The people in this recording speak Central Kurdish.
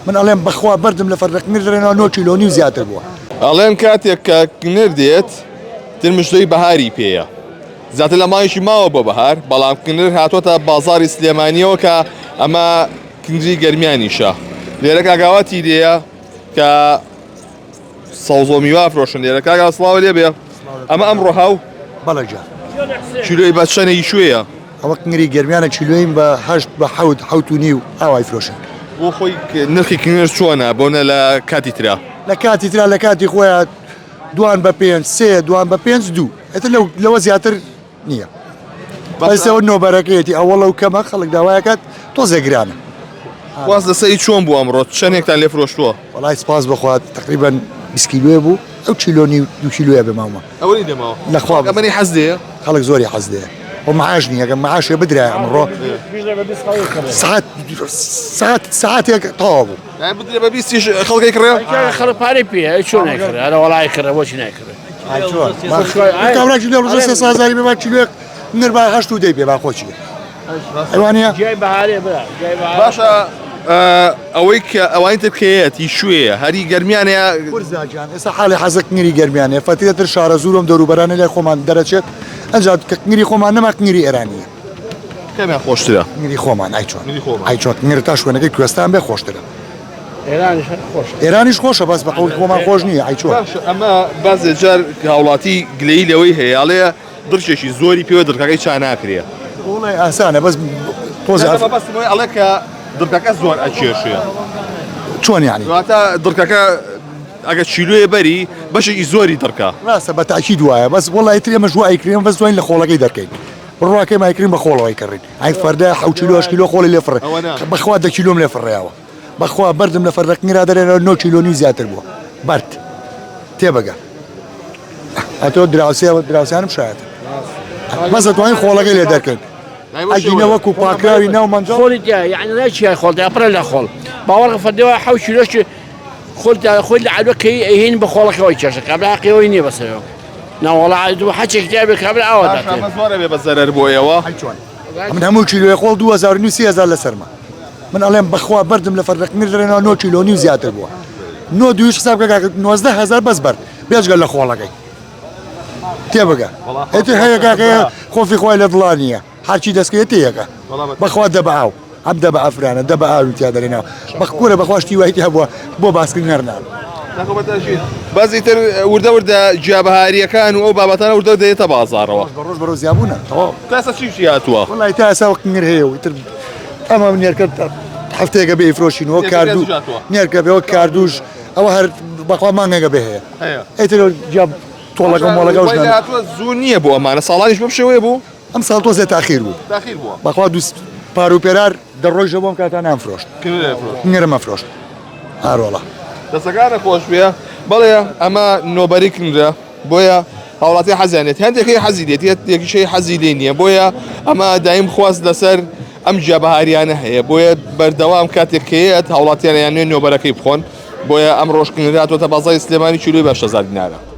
من ئەڵێم بەخوا بەردم لە فەرەقنیر دەرێنەوە 9 کیلۆ زیاتر بووە. ئەڵێن کاتێک کە کنر دێت ترمشتۆی بەهاری پێیە. زیاتر لە مایشی ماوە بۆ بەهار، بەڵام کنر هاتوۆتە بازاری سلێمانیەوە کە ئەمە کنری گەرمیانیشە. لێرە کاگاواتی دێە کە سەوزۆ میوا فرۆشن لێرە کاگا سڵاوە لێ بێ. ئەمە ئەمڕۆ هاو بەڵەجا کیلۆی بە چەنەی شوێیە. ئەوە کنری گەرمیانە کیلۆیم بە 8 بە 7 و نیو ئاوای فرۆشن. بۆ خۆی نرخی کنر چۆنە بۆنە لە کاتی ترا. لە کاتی ترا لە کاتی خۆیان دوان بە 5 سێ دوان بە 5 2 ئێتر لەوە زیاتر نییە. بەسەوە نۆبەرەکەیەتی ئەوەڵە و کەمە خەڵک داوایەکات تۆزێ گرانە. واز دەسەی چۆن بوو ئەمڕۆ چەندێکتان لێ فرۆشتووە؟ وەڵای سپاس بخوات تقریبا 20 کیلۆیە بوو ئەو کیلۆنی 2 کیلۆیە بماومە. ئەوەی دەماوە لەخوا ئەمەنی حەز دێ خەڵک زۆری حەز دێ. و معاش نییە گەم معاشێ بدرای ئەمڕۆ ساعتێک تەواو بوو. بدرێ بە 20 خەڵکی کڕێ؟ خەڵک پارەی پێ چۆن نایکڕێ هەرە وەڵای کڕە بۆچی نایکڕێ؟ کابراکی لێ ڕۆژە 300,000 بێ با کیلۆیەک نر با 8 و دەی پێ با خۆچیە. ئەوانە جای بەهارێ برا باشە ئەوەی ترکەیەتی شوێیە هەری گەرمیانەیە ورزاجان ئێستا حاڵی حەزە کنگری گەرمیانەیە فەتیرەتر شارە زورم دەوروبەرانە لای خۆمان دەرەچێت ئەنجا کە کنگری خۆمان نەما کنگری ئێرانیە کەمیان خۆشترە کنگری خۆمان ئایچۆن کنگرە تا شوێنەکەی کوێستان بێ خۆشترە ئێرانیش خۆشە بەس بە قەوڵی خۆمان خۆش نییە ئایچۆن ئەمە بەزێ جار هاوڵاتی گلەیی لەوەی هەیەڵەیە دڕشێکی زۆری پێوە دڕکەکەی چا ناکرێ وڵای ئاسانە بەس تۆزی ئەڵێ کە دڕکەکە زۆر ئەکێشێ چۆن یانی واتە دڕکەکە ئەگە چیلوێ بەری بەشێکی زۆری دڕکە ڕاستە بە تاکید وایە بەس وڵای تر ئێمە ژوو ئایکرێن بەس دوین لە خۆڵەکەی دەکەین ڕواکەی مایکرین بە خۆڵەوەی کڕین ئای فەردە 7 کیلۆ 8 کیلۆ خۆڵی لێ فڕێ بەخوا 10 کیلۆم لێ فڕێەوە بەخوا بەردم لە فەرەقنیرا دەرێنەوە 9 کیلۆ زیاتر بووە بەرد تێبگە ئەتۆ دراوسیانم شایەتە بەس دەتوانین خۆڵەکەی لێ دەکەین ئەگینە وەکو پاکراوی ناو مەنجەڵ خۆڵی یعنی ناچی خۆڵ پڕە لە خۆڵ باوەڕ فەردەوە 7 کیلۆش خۆی لە عەلوەکەی ئەهین بە خۆڵەکەەوەی کێشە کابراقیەوەی نییە بەسەرەوە ناوەڵا دوو حەچێک دیابێ کابرا ئەوە زۆرە بێ بە زەرەر بۆیەوە من هەموو کیلۆی خۆڵ 2000 3000 لەسەرمە من ئەڵێم بەخوا بەردم لە فەرەقنیر دەرێنەوە 9 کیلۆ زیاتر بووە 9 دویش حساب بکە 19000 بەس بەرد بێجگە لە خۆڵەکەی تێبگە ئێتر هەیە کاکەیە خۆفی خۆی لە دڵان نییە هەرچی دەستکەیە تێیەکە بەخوا دەبە ئاو ئەم دەبە ئەفرانە دەبە ئاوی تیا دەرێنەوە بەخکوورە بەخواشتی وایتی هەبووە بۆ باسکردن نەرنان بەزی تر وردە وردە جیابەهاریەکان و ئەو بابەتانە وردە دێتە بازارەوە ڕۆژ بەڕۆ زیابوونە تاسە چی هاتووە وڵای تا ئێستا کنگر هەیە و تر ئەمە نێرکە هەفتەیەکە بێ فرۆشینەوە کاردوو نێرکە بێەوە کاردوش ئەوە هەر بەخوا مانگەکە بێ هەیە ئێتر جیاب تۆڵەکە مۆڵەکە زوو نییە بۆ ئەمانە ساڵانیش بەم شێوەیە بوو ئەم ساڵ تۆزێ تاخیر بوو بەخوا دووس پار و پێرار دەڕۆژە بۆم کاتان نامفرۆشت نێرەمە فرۆشت هەروەڵا دەسەکانە خۆش بێ بەڵێ ئەمە نۆبەری کنرە بۆیە هاوڵاتی حەزیانێت هەندێکی حەزی دێت یەکیشەی حەزی لێ نییە بۆیە ئەمە دایم خواست لەسەر ئەم جیابەهاریانە هەیە بۆیە بەردەوام کاتێکەیەت هاوڵاتیانیان نوێ نۆبەرەکەی بخۆن بۆیە ئەم ڕۆژکنراتۆتە بازای سلێمانی کیلۆی 5,000 دینارە